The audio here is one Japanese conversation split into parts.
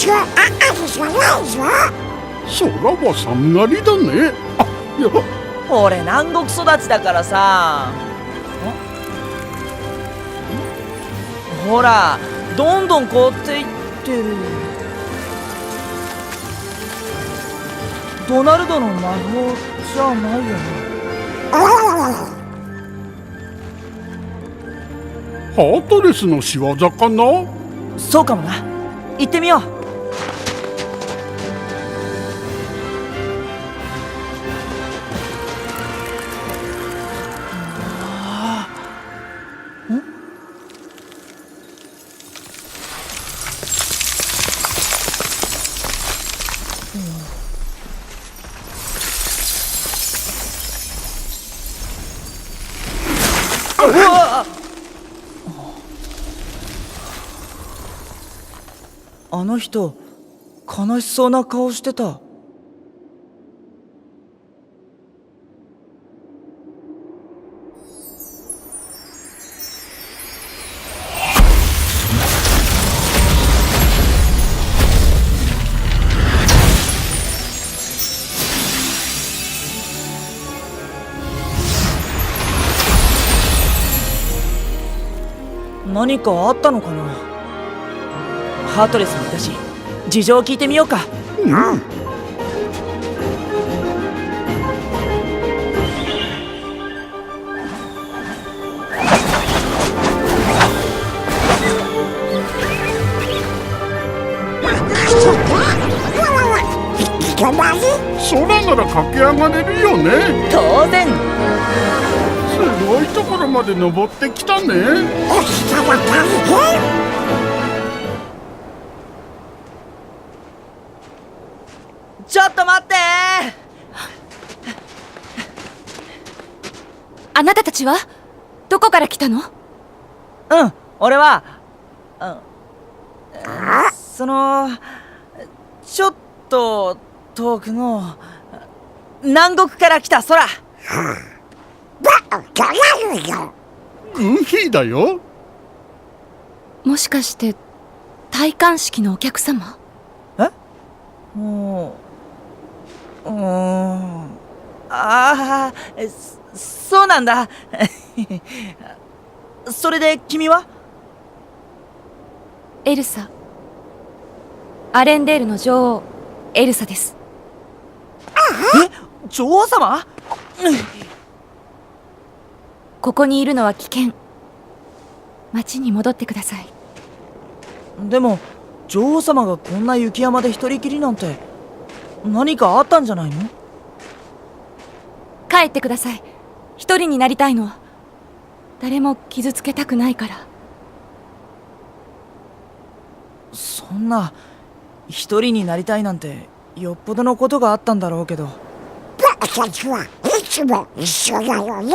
空は寒がりだね。いや、俺南国育ちだからさ。ほらどんどん凍っていってる。ドナルドの魔法じゃないよね。ハートレスの仕業かな。そうかもな。行ってみよう。あの人悲しそうな顔してた。何かあったのかな。ハートレスにいたし事情を聞いてみようか。空なら駆け上がれるよね。当然。すごいところまで登ってきたね。ちょっと待って。あなたたちはどこから来たの？俺は、そのちょっと遠くの南国から来た空。グーフィーだよ。もしかして戴冠式のお客様？ああ、そうなんだ。それで君は？エルサ、アレンデールの女王エルサです。女王様？ここにいるのは危険。町に戻ってください。でも女王様がこんな雪山で一人きりなんて何かあったんじゃないの？帰ってください。一人になりたいの。誰も傷つけたくないから。そんな一人になりたいなんてよっぽどのことがあったんだろうけど。僕たちはいつも一緒だよね。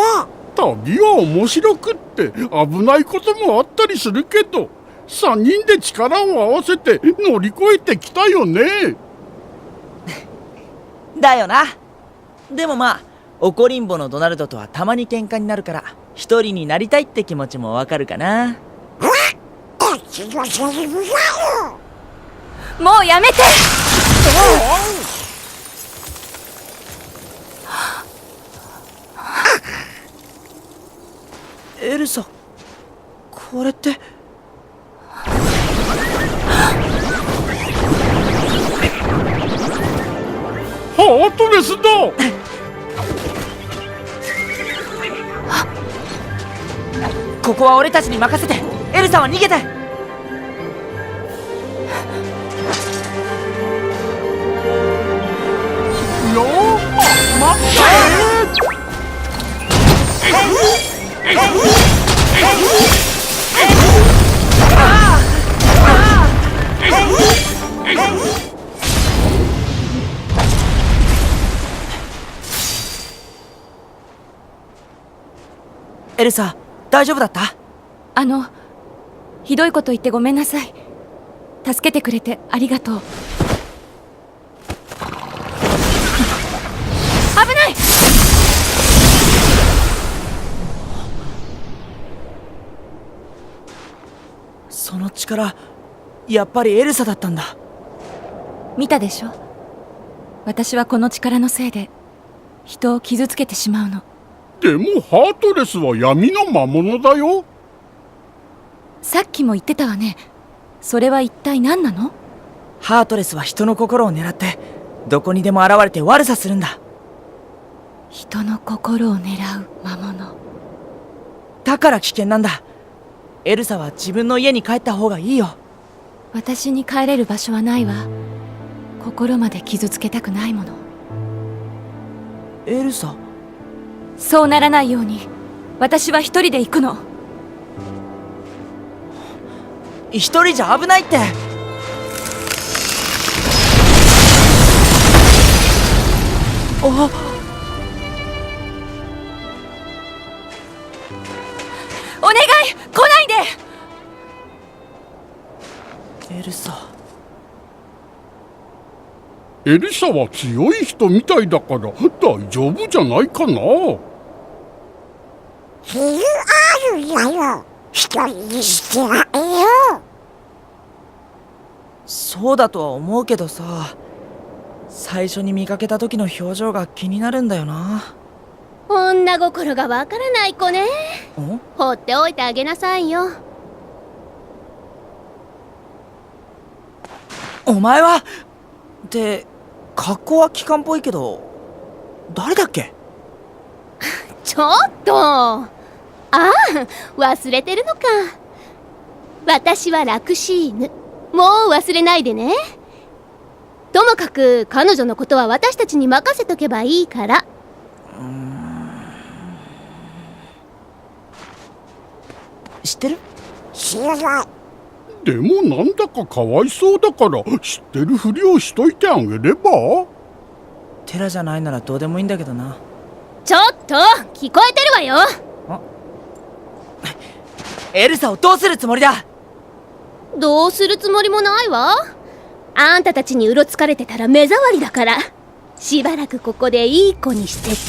旅は面白くって危ないこともあったりするけど、3人で力を合わせて乗り越えてきたよね。だよな。でもまあ怒りんぼのドナルドとはたまに喧嘩になるから一人になりたいって気持ちもわかるかな。もうやめて。エルサ、これってハートレスだ。ここは俺たちに任せて。エルサは逃げて。待ってエルサ、大丈夫だった？ひどいこと言ってごめんなさい。助けてくれてありがとう。危ない！その力、やっぱりエルサだったんだ。見たでしょ。私はこの力のせいで人を傷つけてしまうの。でもハートレスは闇の魔物だよ。さっきも言ってたわね。それは一体何なの？ハートレスは人の心を狙ってどこにでも現れて悪さするんだ。人の心を狙う魔物。だから危険なんだ。エルサは自分の家に帰った方がいいよ。私に帰れる場所はないわ。心まで傷つけたくないもの。エルサ？そうならないように私は一人で行くの。一人じゃ危ないって。お願い、来ないで。エルサ。エリサは強い人みたいだから大丈夫じゃないかな。理由あるんだよ。一人にしてないよ。そうだとは思うけどさ、最初に見かけた時の表情が気になるんだよな。女心がわからない子ね。ん？放っておいてあげなさいよ。お前はって格好は機関っぽいけど誰だっけ？ちょっと、ああ、忘れてるのか。私はラクシーヌ。もう忘れないでね。ともかく彼女のことは私たちに任せとけばいいから。知ってる？知らない。でもなんだかかわいそうだから知ってるふりをしといてあげれば。テラじゃないならどうでもいいんだけどな。ちょっと聞こえてるわよ。エルサをどうするつもりだ？どうするつもりもないわ。あんたたちにうろつかれてたら目障りだから。しばらくここでいい子にしてって。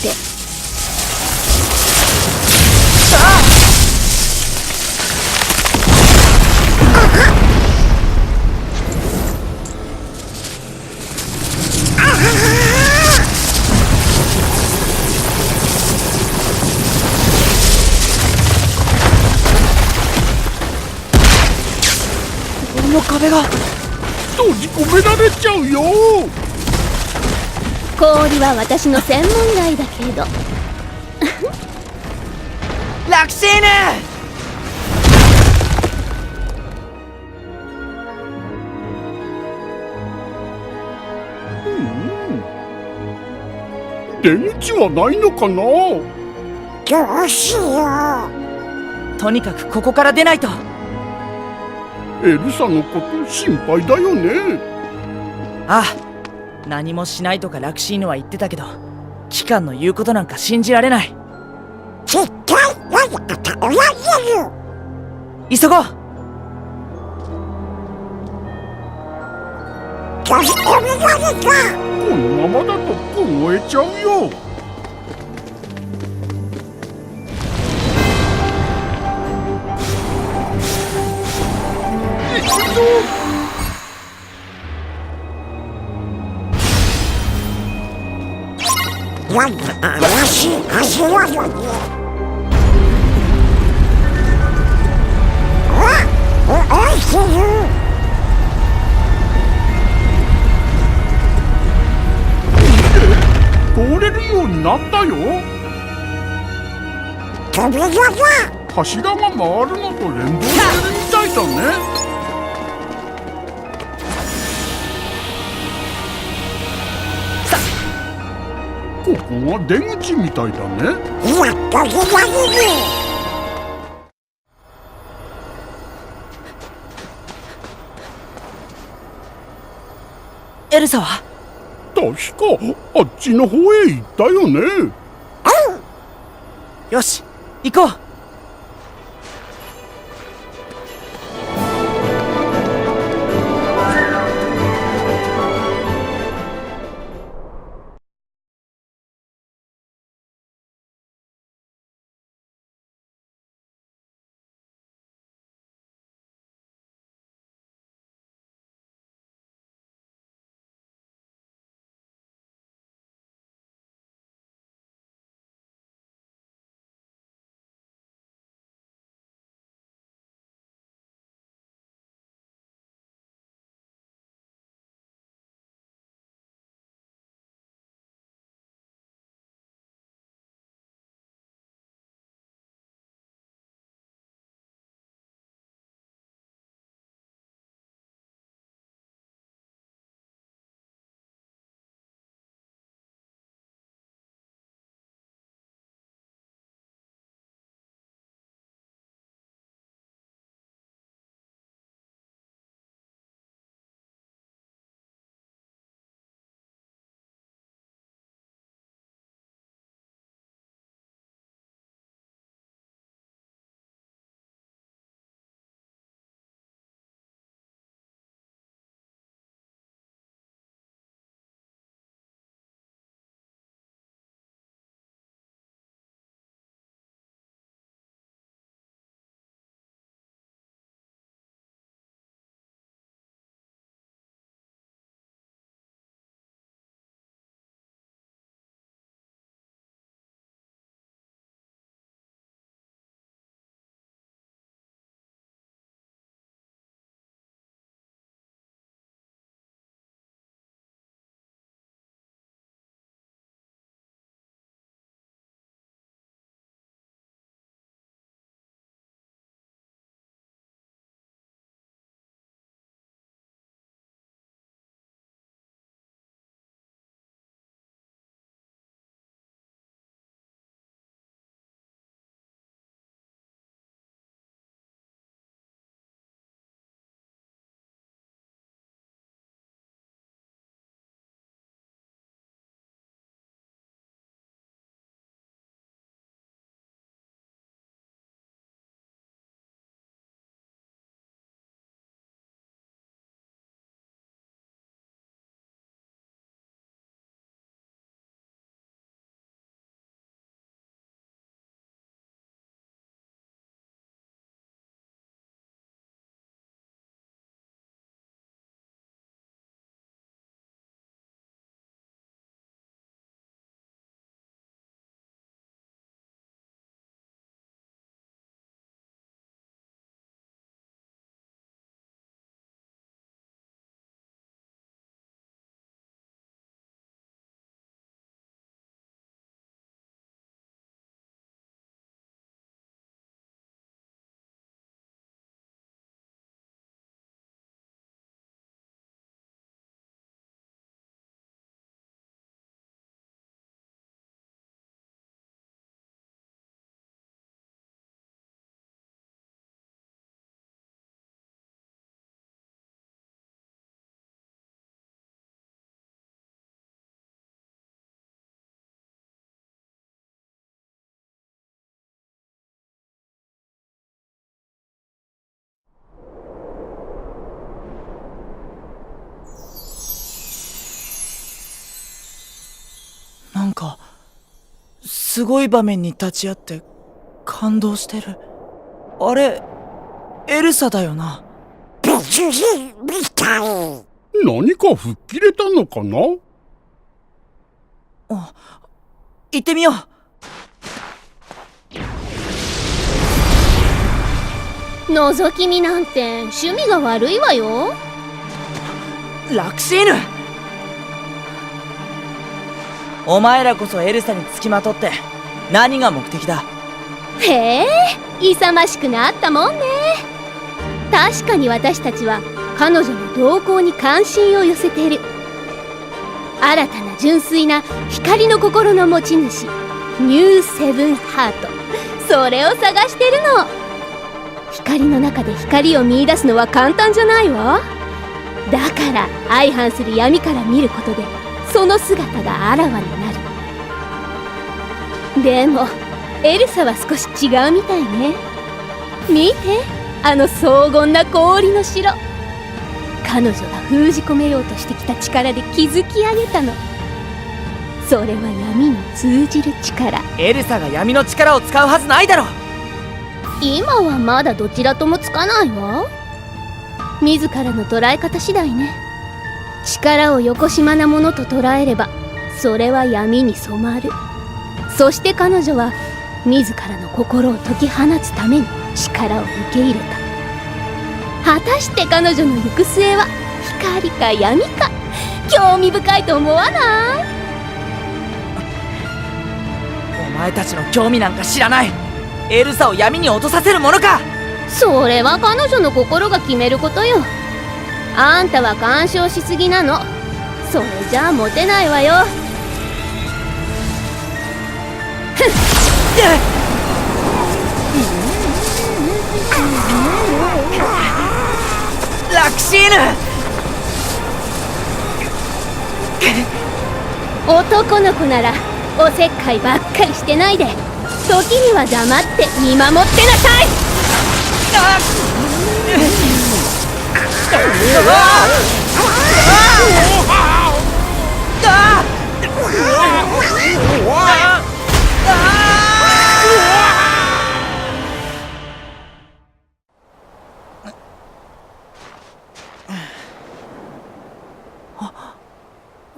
この壁が閉じ込められちゃうよ。氷は私の専門外だけど。ラクシーヌ！出口はないのかな。どうしよう。とにかくここから出ないと。エルサのこと心配だよね。ああ、何もしないとかラクシーヌは言ってたけど、機関の言うことなんか信じられない。絶対わざと裏切る。急ごう。閉じ込められた。このままだと凍えちゃうよ。行くぞ。なんだ怪しい味わいよね。おいてる。通れるようになったよ。扉が。柱が回るのと連動してるみたいだね。ここが出口みたいだね。やっと出られる。エルサは？確かあっちの方へ行ったよね。よし、行こう。すごい場面に立ち会って感動してる。あれ、エルサだよな。別人みたい。何か吹っ切れたのかな？行ってみよう。覗き見なんて趣味が悪いわよ。ラクシーヌ、お前らこそエルサにつきまとって何が目的だ？へえ、勇ましくなったもんね。確かに私たちは彼女の動向に関心を寄せてる。新たな純粋な光の心の持ち主、ニューセブンハート、それを探してるの。光の中で光を見出すのは簡単じゃないわ。だから相反する闇から見ることでその姿があらわになる。でもエルサは少し違うみたいね。見て、あの荘厳な氷の城。彼女が封じ込めようとしてきた力で築き上げたの。それは闇に通じる力。エルサが闇の力を使うはずないだろ。今はまだどちらともつかないわ。自らの捉え方次第ね。力をよこしまなものと捉えればそれは闇に染まる。そして彼女は自らの心を解き放つために力を受け入れた。果たして彼女の行く末は光か闇か、興味深いと思わない？お前たちの興味なんか知らない。エルサを闇に落とさせるものか。それは彼女の心が決めることよ。あんたは干渉しすぎなの。それじゃあモテないわよ。ラクシーヌ、男の子ならおせっかいばっかりしてないで、時には黙って見守ってなさい。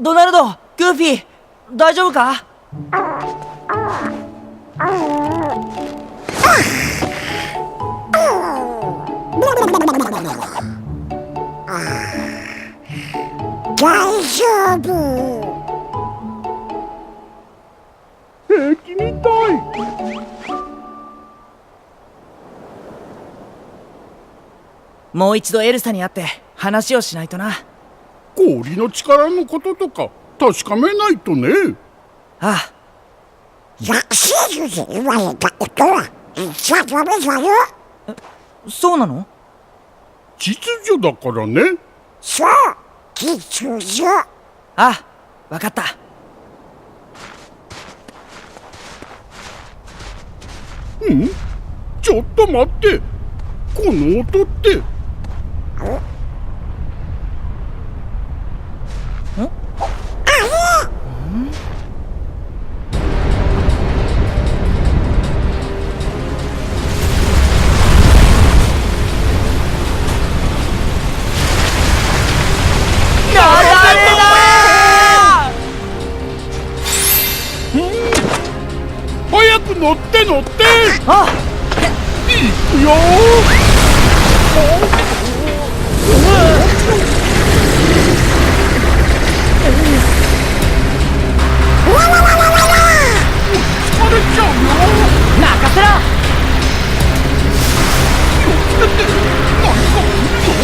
ドナルド、グーフィー、大丈夫か？大丈夫。平気みたい。もう一度エルサに会って話をしないとな。氷の力のこととか確かめないとね。ああ、ラクシーヌに言われたことは言っちゃダメだよ。そうなの？秩序だからね。そう、秩序。ああ、わかった。ちょっと待って、この音って。早く乗って乗って。あ、行くよ。疲れちゃうよ。任せろ。気をつけて、何か来るよ。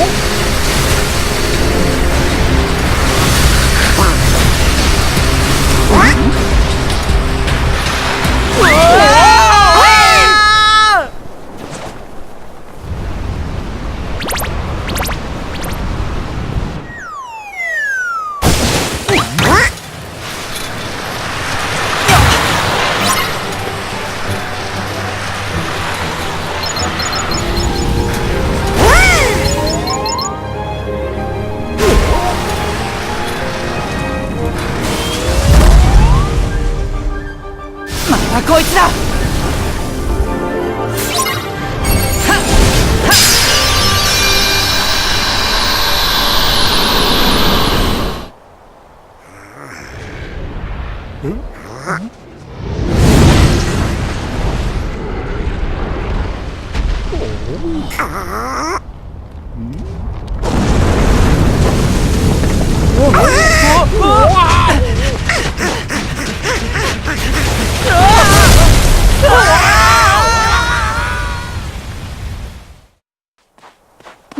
はこいつだ。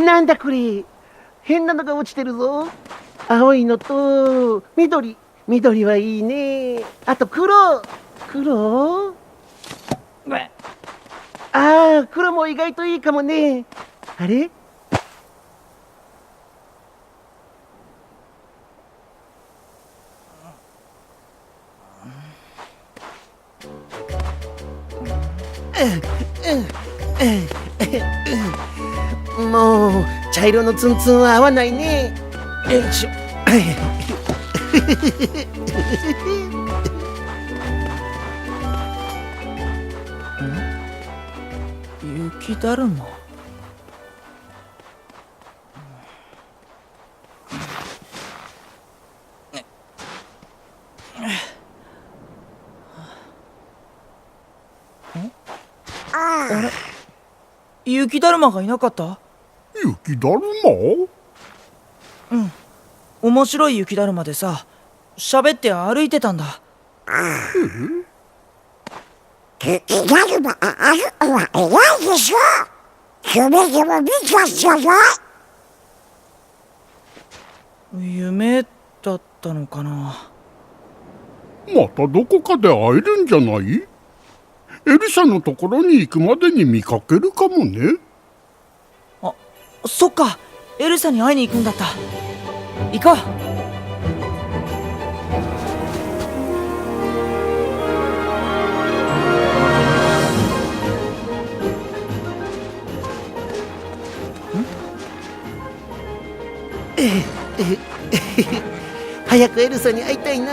なんだこれ、変なのが落ちてるぞ。青いのと緑はいいね。あと黒ああ、黒も意外といいかもね。あれ、もう茶色のツンツンは合わないね。よいしょ。雪だるま。あれ、雪だるまがいなかった？雪だるま？面白い雪だるまでさ、喋って歩いてたんだ。雪だるまあるのは偉いでしょ。夢でも見たじゃない。夢だったのかな。またどこかで会えるんじゃない？エルサのところに行くまでに見かけるかもね。あ、そっか、エルサに会いに行くんだった。行こう。早くエルサに会いたいな。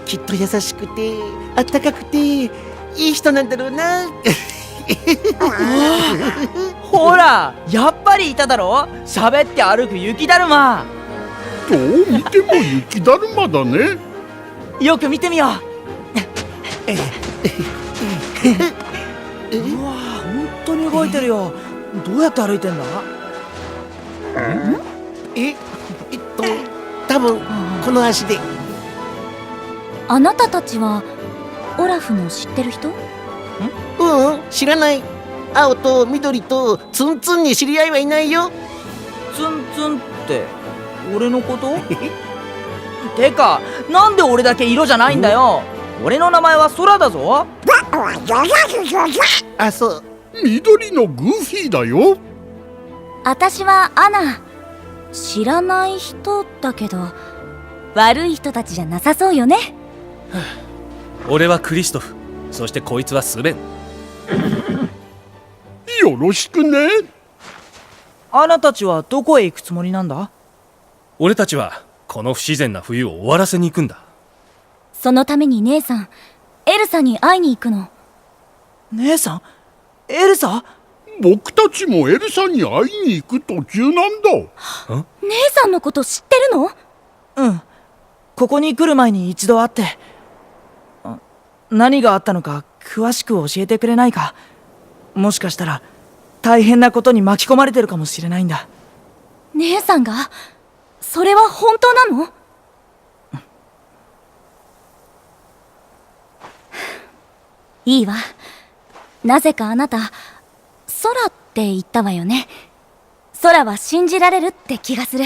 きっと優しくてあったかくていい人なんだろうな。ほら、やっぱりいただろ、喋って歩く雪だるま。どう見ても雪だるまだね。よく見てみよう。うわ、本当に動いてるよ。どうやって歩いてんだ？多分この足で。あなたたちはオラフの知ってる人？知らない。青と緑とツンツンに知り合いはいないよ。ツンツンって俺のこと？てか、なんで俺だけ色じゃないんだよ。俺の名前は空だぞ。あ、そう。緑のグーフィーだよ。私はアナ。知らない人だけど悪い人たちじゃなさそうよね。俺はクリストフ、そしてこいつはスベン。よろしくね。あなたたちはどこへ行くつもりなんだ？俺たちはこの不自然な冬を終わらせに行くんだ。そのために姉さんエルサに会いに行くの。姉さん？エルサ？僕たちもエルサに会いに行く途中なんだ。姉さんのこと知ってるの？ここに来る前に一度会って。何があったのか詳しく教えてくれないか。もしかしたら大変なことに巻き込まれてるかもしれないんだ。姉さんが？それは本当なの？いいわ。なぜかあなた空って言ったわよね。空は信じられるって気がする。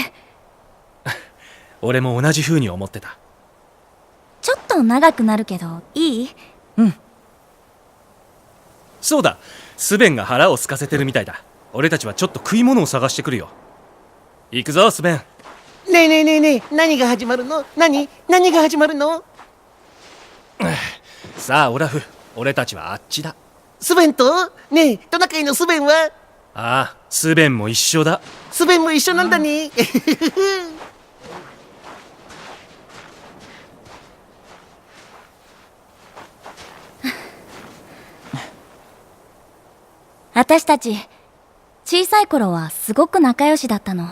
俺も同じ風に思ってた。ちょっと長くなるけどいい？そうだ、スベンが腹を空かせてるみたいだ。俺たちはちょっと食い物を探してくるよ。行くぞスベン。ねえ、何が始まるの？何が始まるの？さあオラフ、俺たちはあっちだ。スベンと？ねえ、トナカイのスベンは？ああ、スベンも一緒だ。スベンも一緒なんだね。私たち小さい頃はすごく仲良しだったの。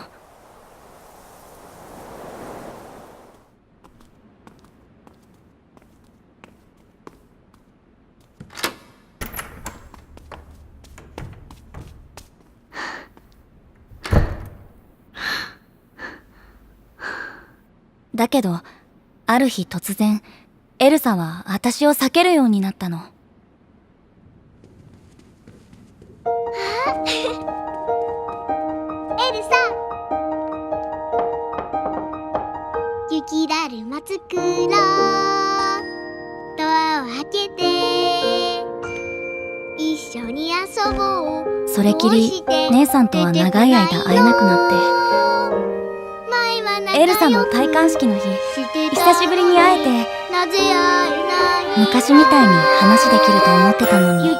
だけどある日突然エルサは私を避けるようになったの。エルサ、雪だるま作ろう。ドアを開けて一緒に遊ぼう。それきり姉さんとは長い間会えなくなって、エルサの戴冠式の日久しぶりに会えて、昔みたいに話できると思ってたのに、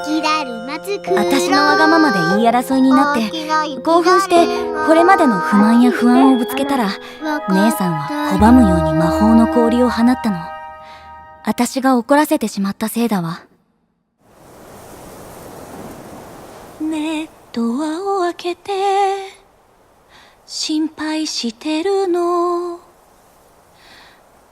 私のわがままで言い争いになって興奮してこれまでの不満や不安をぶつけたら、姉さんは拒むように魔法の氷を放ったの。私が怒らせてしまったせいだわ。ねえ、ドアを開けて心配してるの。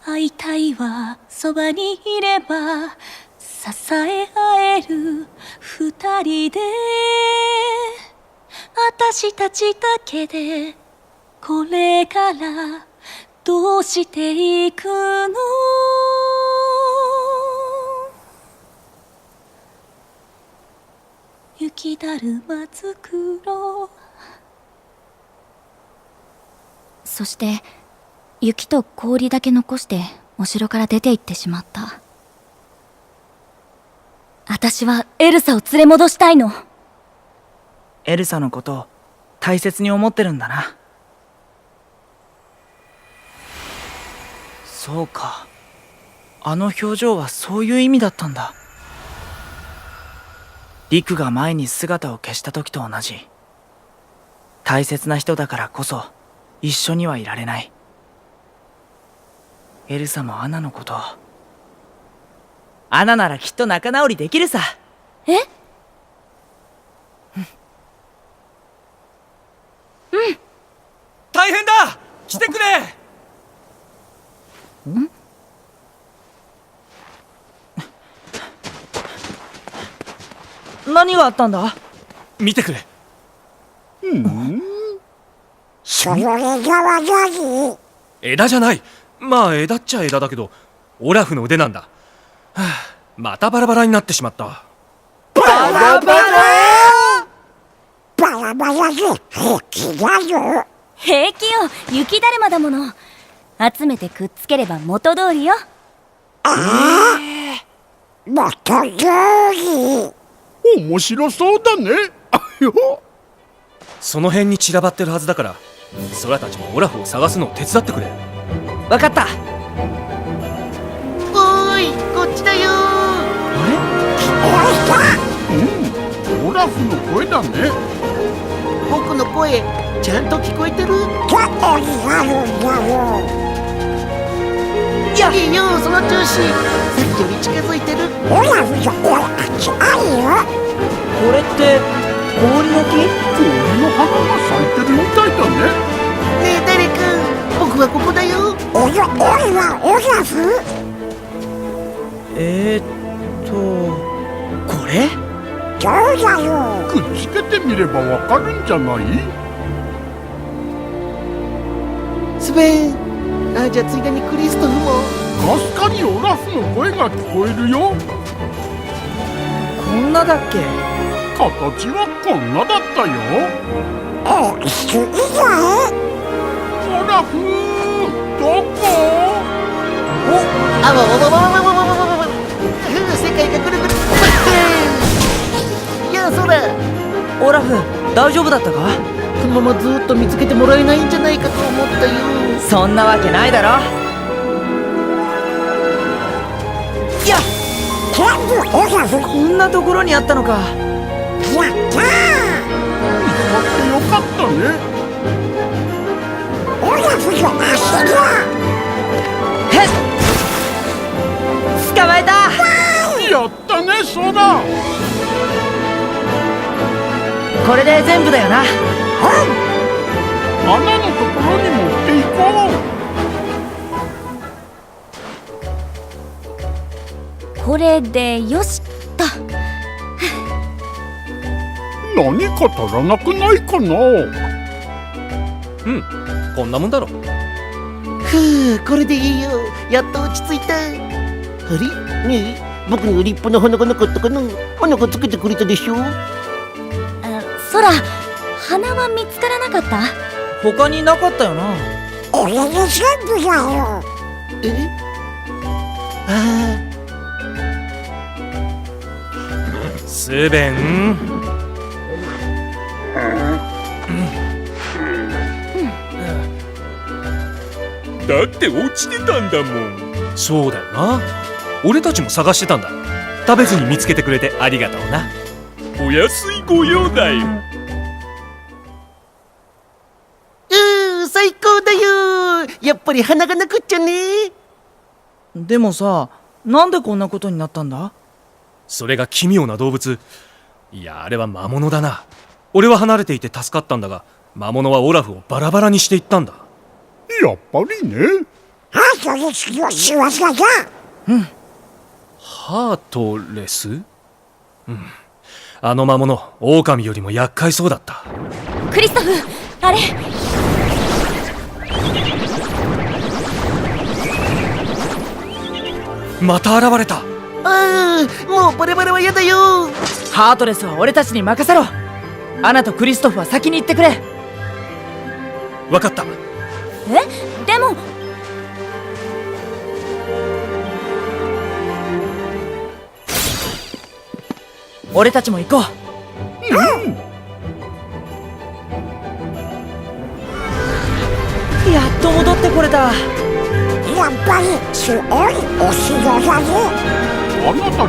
会いたいわ、そばにいれば支え合える二人で、私たちだけでこれからどうしていくの。雪だるま作ろう。そして雪と氷だけ残してお城から出て行ってしまった。私はエルサを連れ戻したいの。エルサのことを大切に思ってるんだな。そうか、あの表情はそういう意味だったんだ。リクが前に姿を消した時と同じ。大切な人だからこそ一緒にはいられない。エルサもアナのこと、アナならきっと仲直りできるさ。え？大変だ、来てくれ。何があったんだ？見てくれ。それが何？枝じゃない。まあ枝っちゃ枝だけど、オラフの腕なんだ。はあ、またバラバラになってしまった。バラバラバラバラで平気だよ。平気よ、雪だるまだもの。集めてくっつければ元通りよ。元通り。面白そうだね。あよ。その辺に散らばってるはずだから、ソラたちもオラフを探すのを手伝ってくれ。わかった。おーい、こっちだよ。オラフの声だね。僕の声ちゃんと聞こえてる？どこにあるんだろう。いいよ、その調子。さっきより近づいてる。オラフの声あるよ。これって氷の木？氷の花が咲いてるみたいだね。ねえ、誰か、僕はここだよ。俺はオラフ。これ？そうだよ。くっつけてみればわかるんじゃない？スベン。あ、じゃあついでにクリストフも。かすかにオラフの声が聞こえるよ。こんなだっけ？形はこんなだったよ。大きすぎない？オラフ、どこ？あわわわわわわわわわわ。世界がぐるぐる。いや、そら。オラフ、大丈夫だったか？このままずっと見つけてもらえないんじゃないかと思ったよ。そんなわけないだろ。いや、全部オラフ。こんなところにあったのか。やったー。見つかってよかったね。オラフの足だ。へっ、捕まえた。やったね、ソラ。これで全部だよな。穴のところに持っていこう。これでよしっと。何か足らなくないかな。こんなもんだろ。ふう、これでいいよ。やっと落ち着いた。あれねえ、僕には立派な花がなかったかな。花がつけてくれたでしょ。そら、花は見つからなかった？他になかったよな。俺の全部だよ。えあスベン。だって落ちてたんだもん。そうだよな。俺たちも探してたんだ。食べずに見つけてくれてありがとうな。お安いご用だよ。最高だよ。やっぱり花がなくっちゃね。でもさ、なんでこんなことになったんだ？それが奇妙な動物。いや、あれは魔物だな。俺は離れていて助かったんだが、魔物はオラフをバラバラにしていったんだ。やっぱりね。あとで次は仕業だ。ハートレス？あの魔物、狼よりも厄介そうだった。クリストフ、あれ。また現れた。もうバラバラは嫌だよ。ハートレスは俺たちに任せろ。アナとクリストフは先に行ってくれ。わかった。でも。俺たちも行こう。やっと戻ってこれた。やっぱりすごいお城だね。あなたちは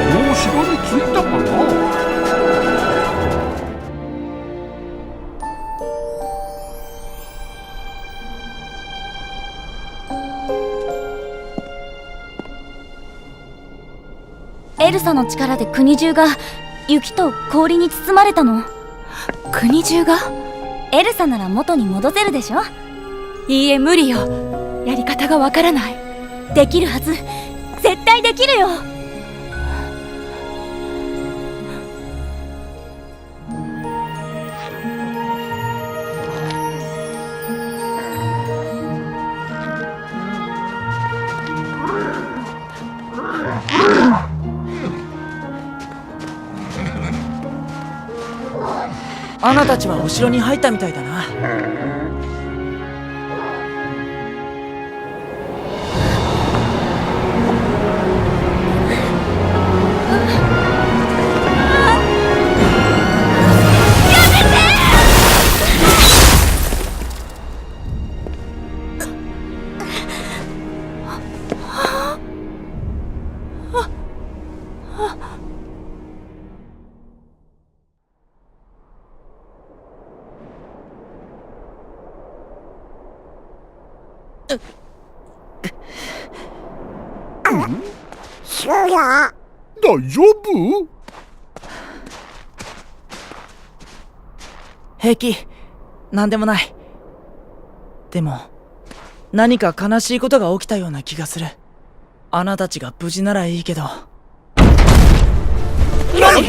あのお城に着いたかな。エルサの力で国中が雪と氷に包まれたの。国中が？エルサなら元に戻せるでしょ？いいえ、無理よ。やり方がわからない。できるはず。絶対できるよ。アナたちはお城に入ったみたいだな。そうや。大丈夫？平気。なんでもない。でも、何か悲しいことが起きたような気がする。アナたちが無事ならいいけど。何？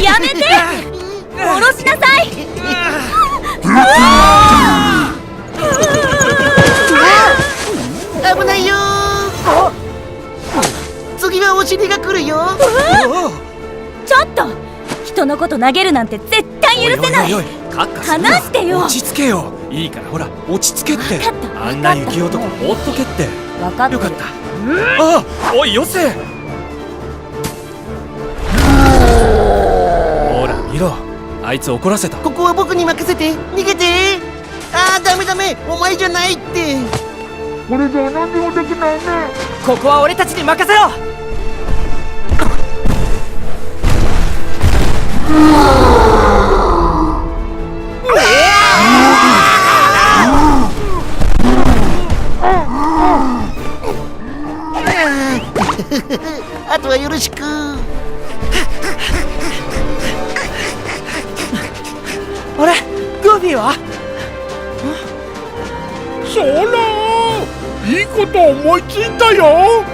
やめて！下ろしなさい！危ないよ。次はお尻が来るよ。ちょっと！人のこと投げるなんて絶対許せない！おいカッカするな。離してよ！落ち着けよ。いいからほら、落ち着けって。分かったあんな雪男ほっとけって。分かってる。よかった。ああ、おいよせ。ほら見ろ、あいつ怒らせた。ここは僕に任せて。逃げて。ダメダメ、お前じゃないって。これじゃ何にもできないね。ここは俺たちに任せろ。あとはよろしく。ルフィは？そらいいこと思いついたよ。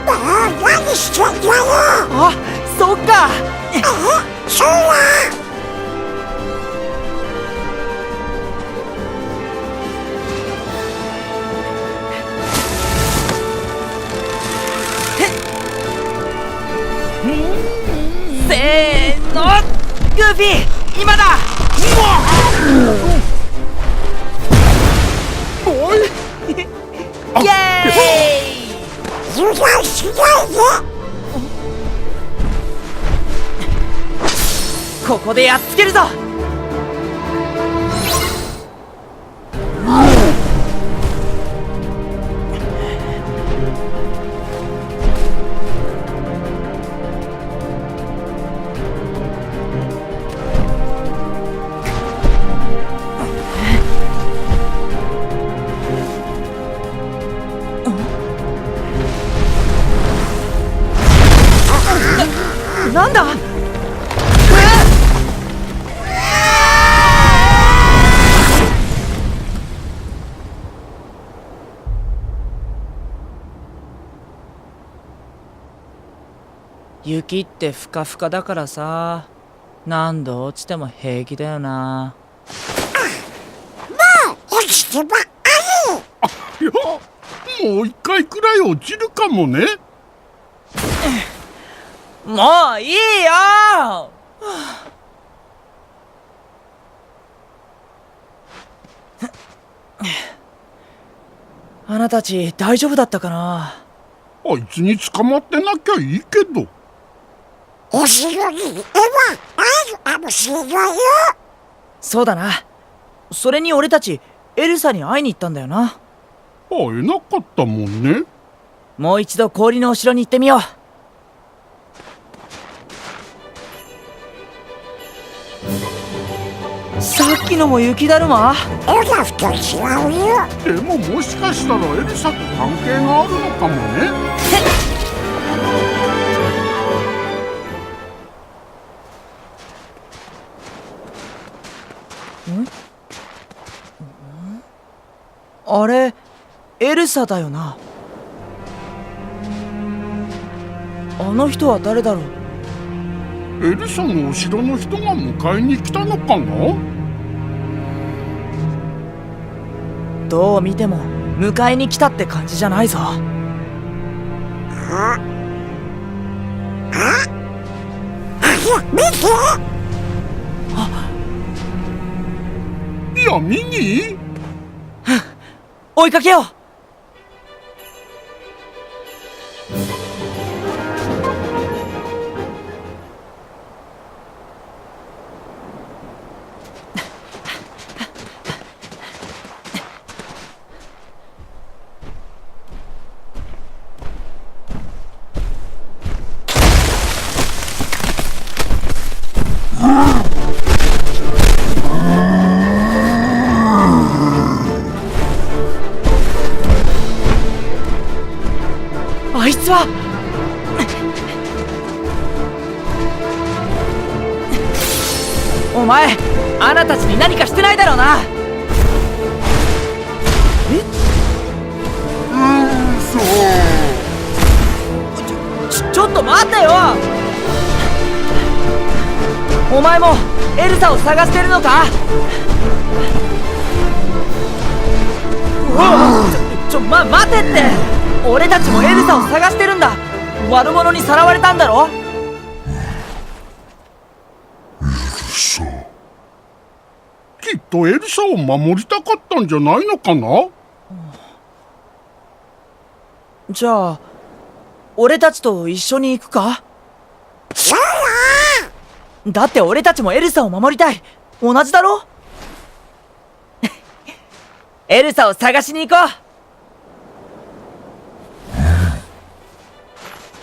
何してんだよ。あ、そっか。そうだ。せーの、グーフィー、今だ。おいイエーイ。油断しないで。ここでやっつけるぞ。なんだ？雪ってふかふかだからさ、何度落ちても平気だよな。落ちてばっかいや、もう一回くらい落ちるかもね。もういいよ。あなたたち大丈夫だったかな。あいつに捕まってなきゃいいけど。り。後ろにいればあるかもしれないよ。そうだな。それに俺たちエルサに会いに行ったんだよな。会えなかったもんね。もう一度氷のお城に行ってみよう。さっきのも雪だるま？オラフと違うよ。でももしかしたらエルサと関係があるのかもね。あれエルサだよな。あの人は誰だろう。エルサのお城の人が迎えに来たのかな。どう見ても迎えに来たって感じじゃないぞ。見て。闇に追いかけよう。あいつはお前、アナたちに何かしてないだろうな。ちょっと待ってよ。お前もエルサを探してるのか？待てって。俺たちもエルサを探してるんだ。悪者にさらわれたんだろ。きっとエルサを守りたかったんじゃないのかな。じゃあ俺たちと一緒に行くか？そうだ。だって俺たちもエルサを守りたい。同じだろ。エルサを探しに行こう。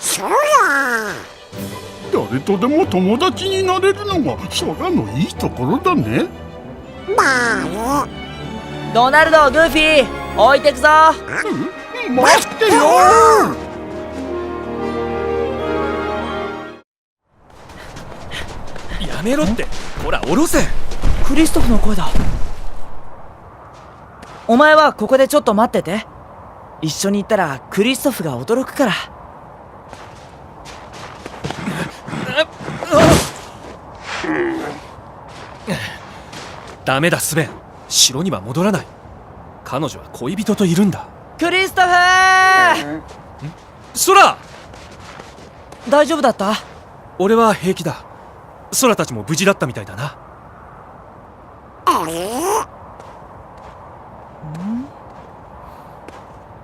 そうだ。誰とでも友達になれるのが空のいいところだね。まあね。ドナルド、グーフィー、置いてくぞ。待ってよ。やめろって。ほら下ろせ。クリストフの声だ。お前はここでちょっと待ってて。一緒に行ったらクリストフが驚くから。ダメだスベン、城には戻らない。彼女は恋人といるんだ。クリストフー！ソラ！大丈夫だった？俺は平気だ。ソラたちも無事だったみたいだな。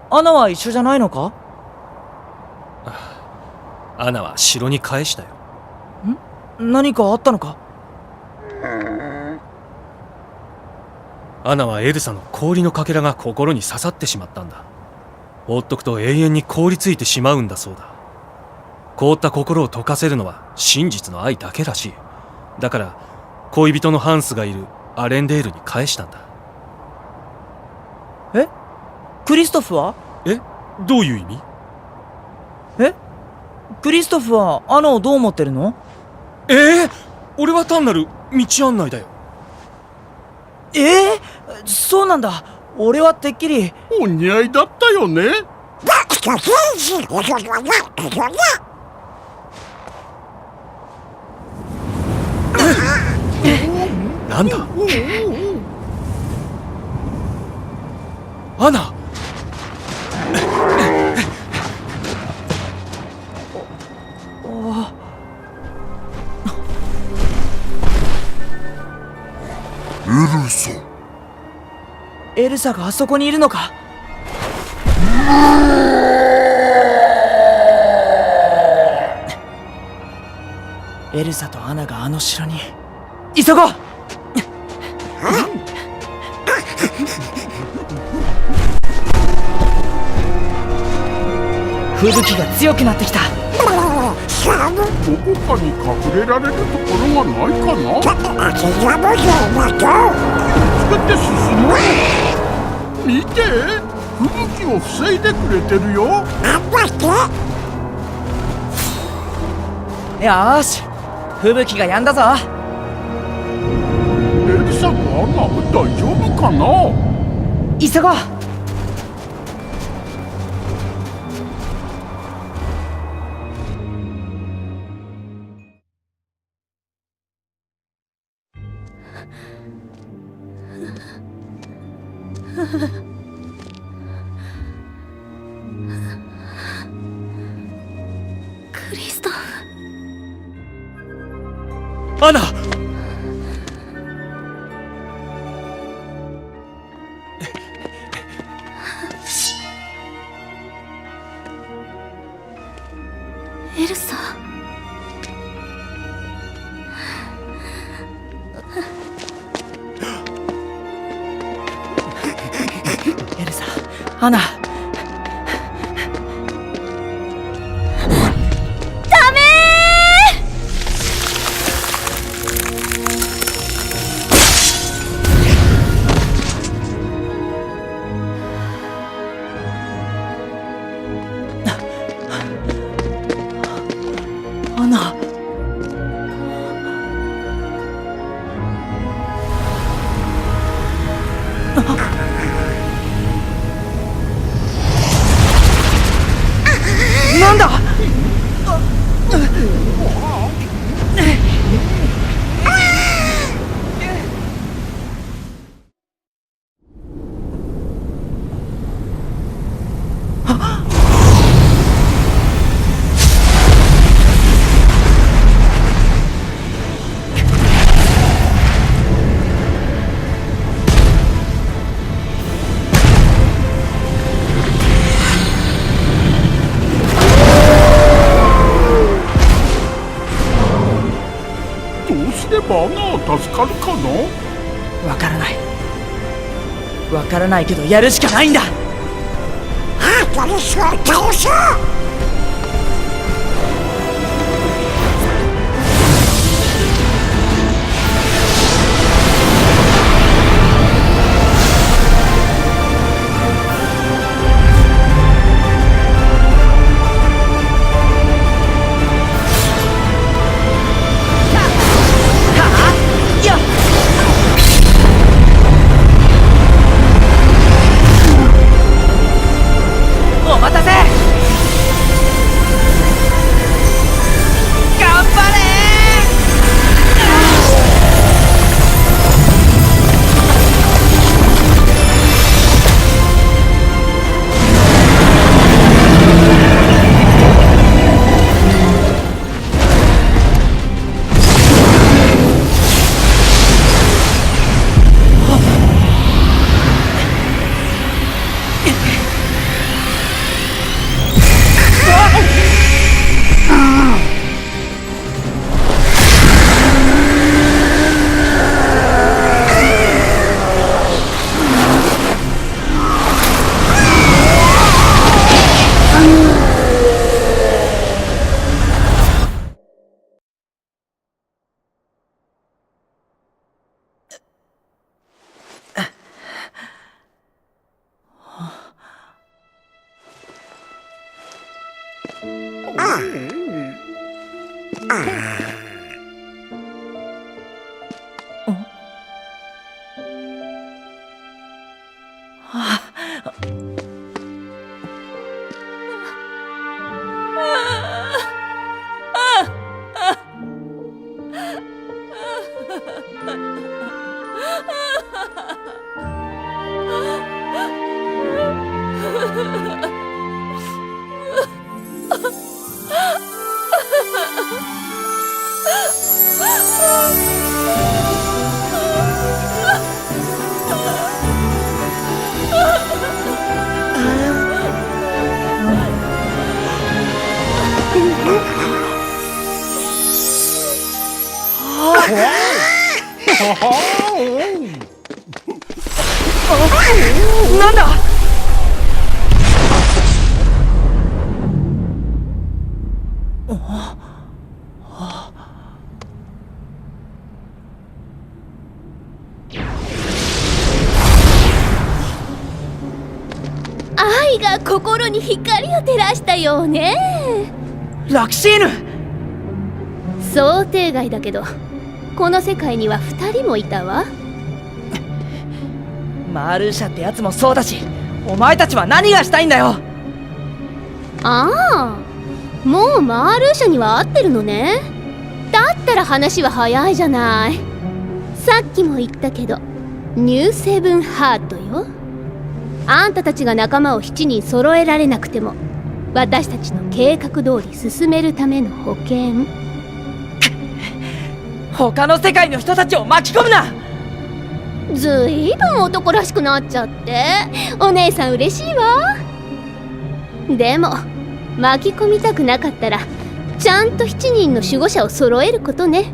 アナは一緒じゃないのか？アナは城に返したよ。何かあったのか？アナはエルサの氷のかけらが心に刺さってしまったんだ。放っとくと永遠に凍りついてしまうんだそうだ。凍った心を溶かせるのは真実の愛だけらしい。だから恋人のハンスがいるアレンデールに返したんだ。え？クリストフは？どういう意味？クリストフはアナをどう思ってるの？俺は単なる道案内だよ。そうなんだ。俺はてっきり。お似合いだったよね。なんだ？アナ！エルサがあそこにいるのか？エルサとアナがあの城に。急ごう！吹雪が強くなってきた。どこかに隠れられるところがないかな。作って進もう。見て、吹雪を防いでくれてるよ。よーし、吹雪が止んだぞ。エルサとアナ大丈夫かな。急ごう。クリストフ。アナ！エルサ。エルサ、アナ。アナ。なんだ？アナは助かるかな。わからない。わからないけどやるしかないんだ。なんだ。愛が心に光を照らしたようね。ラクシーヌ。想定外だけど、この世界には2人もいたわ。マールーシャってやつもそうだし、お前たちは何がしたいんだよ。ああ、もうマールーシャには会ってるのね。だったら話は早いじゃない。さっきも言ったけど、ニューセブンハートよ。あんたたちが仲間を7人揃えられなくても、私たちの計画通り進めるための保険。他の世界の人たちを巻き込むな。ずいぶん男らしくなっちゃって、お姉さん嬉しいわ。でも巻き込みたくなかったら、ちゃんと7人の守護者を揃えることね。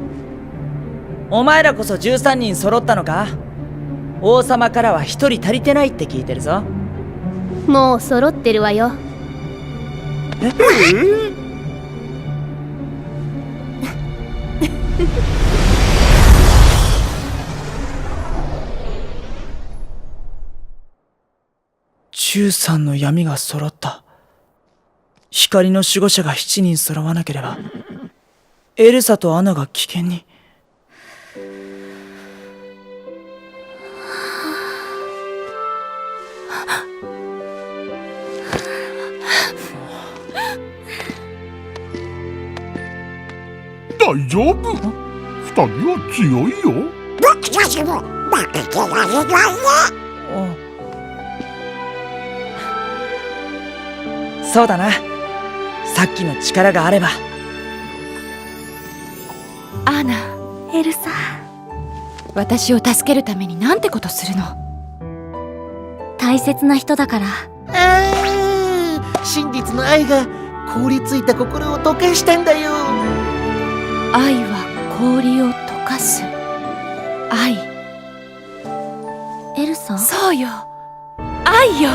お前らこそ13人揃ったのか。王様からは1人足りてないって聞いてるぞ。もう揃ってるわよ。13の闇が揃った。光の守護者が7人揃わなければ、エルサとアナが危険に。大丈夫？2人は強いよ。僕たちも負けてられないね。そうだな。さっきの力があれば。アナ、エルサ、私を助けるためになんてことするの。大切な人だから。真実の愛が凍りついた心を溶かしたんだよ。愛は氷を溶かす。愛。エルサ？そうよ、愛よ。